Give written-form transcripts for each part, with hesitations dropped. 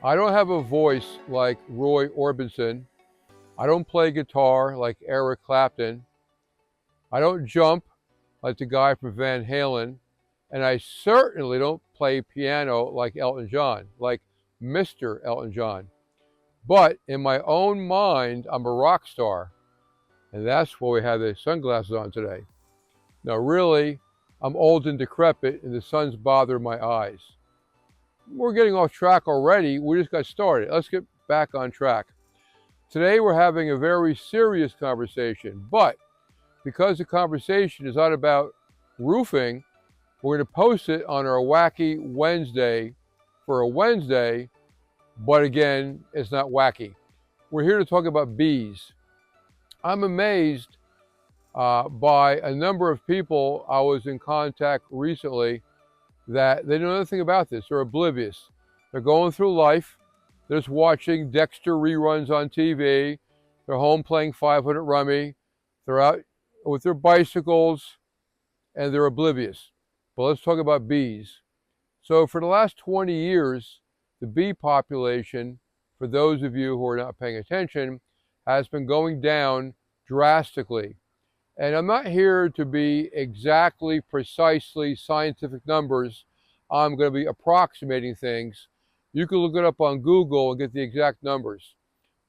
I don't have a voice like Roy Orbison. I don't play guitar like Eric Clapton. I don't jump like the guy from Van Halen. And I certainly don't play piano like Elton John, like Mr. Elton John. But in my own mind, I'm a rock star. And that's why we have the sunglasses on today. Now, really, I'm old and decrepit, and the sun's bothering my eyes. We're getting off track already. We just got started. Let's get back on track. Today, we're having a very serious conversation, but because the conversation is not about roofing, we're going to post it on our Wacky Wednesday for a Wednesday, but again, it's not wacky. We're here to talk about bees. I'm amazed by a number of people I was in contact recently that they know nothing about this. They're oblivious. They're going through life. They're just watching Dexter reruns on TV. They're home playing 500 Rummy. They're out with their bicycles, and they're oblivious. But let's talk about bees. So for the last 20 years, the bee population, for those of you who are not paying attention, has been going down drastically. And I'm not here to be exactly, precisely scientific numbers. I'm going to be approximating things. You can look it up on Google and get the exact numbers.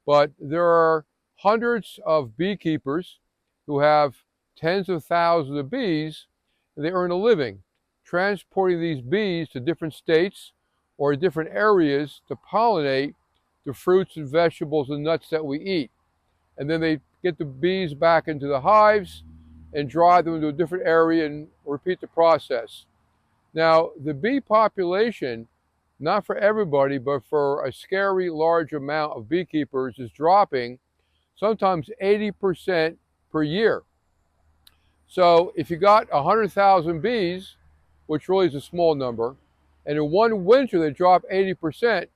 But there are hundreds of beekeepers who have tens of thousands of bees, and they earn a living transporting these bees to different states or different areas to pollinate the fruits and vegetables and nuts that we eat. And then they get the bees back into the hives and drive them into a different area and repeat the process. Now, the bee population, not for everybody, but for a scary large amount of beekeepers, is dropping sometimes 80% per year. So if you got 100,000 bees, which really is a small number, and in one winter they drop 80%,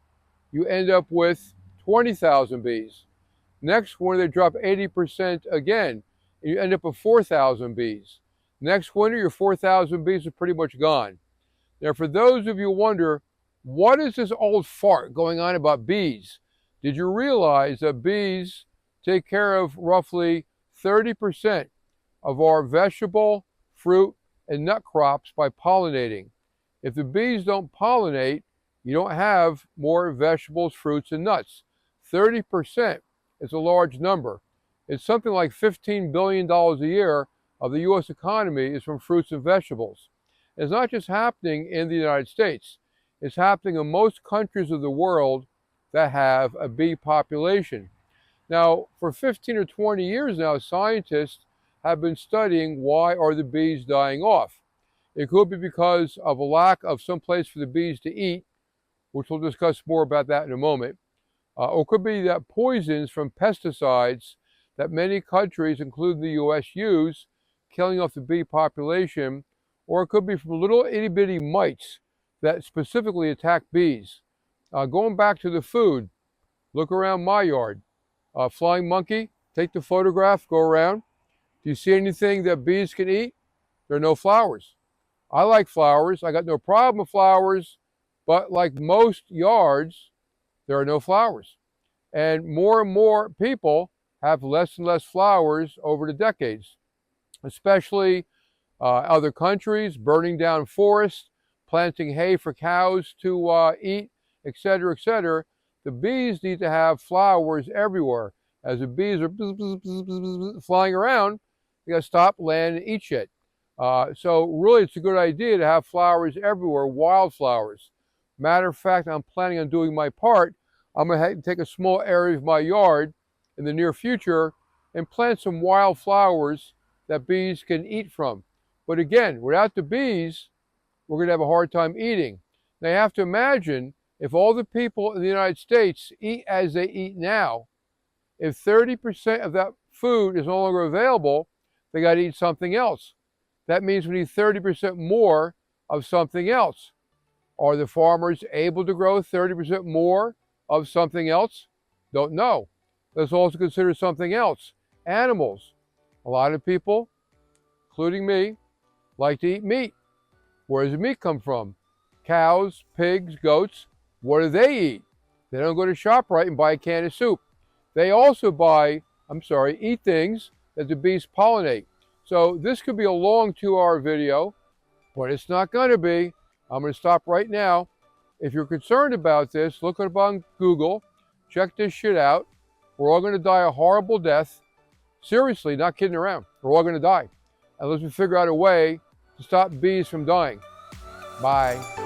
you end up with 20,000 bees. Next winter they drop 80% again, and you end up with 4,000 bees. Next winter your 4,000 bees are pretty much gone. Now for those of you who wonder, what is this old fart going on about bees? Did you realize that bees take care of roughly 30% of our vegetable, fruit, and nut crops by pollinating? If the bees don't pollinate, you don't have more vegetables, fruits, and nuts. 30% is a large number. It's something like $15 billion a year of the U.S. economy is from fruits and vegetables. It's not just happening in the United States. It's happening in most countries of the world that have a bee population. Now, for 15 or 20 years now, scientists have been studying why are the bees dying off. It could be because of a lack of some place for the bees to eat, which we'll discuss more about that in a moment. Or it could be that poisons from pesticides that many countries, including the U.S., use, killing off the bee population. Or it could be from little itty-bitty mites that specifically attack bees. Going back to the food, look around my yard. Flying monkey, take the photograph, go around. Do you see anything that bees can eat? There are no flowers. I like flowers. I got no problem with flowers, but like most yards, there are no flowers. And more people have less and less flowers over the decades, especially other countries burning down forests, planting hay for cows to eat, etc., etc. The bees need to have flowers everywhere. As the bees are bzz, bzz, bzz, bzz, bzz, flying around, you got to stop, land, and eat shit. So really, it's a good idea to have flowers everywhere, wildflowers. Matter of fact, I'm planning on doing my part. I'm going to take a small area of my yard in the near future and plant some wildflowers that bees can eat from. But again, without the bees, we're going to have a hard time eating. Now you have to imagine if all the people in the United States eat as they eat now, if 30% of that food is no longer available, they got to eat something else. That means we need 30% more of something else. Are the farmers able to grow 30% more of something else? Don't know. Let's also consider something else. Animals. A lot of people, including me, like to eat meat. Where does the meat come from? Cows, pigs, goats. What do they eat? They don't go to ShopRite and buy a can of soup. They also eat things that the bees pollinate. So this could be a long 2-hour video, but it's not going to be. I'm going to stop right now. If you're concerned about this, look it up on Google. Check this shit out. We're all going to die a horrible death. Seriously, not kidding around. We're all going to die unless we figure out a way to stop bees from dying. Bye.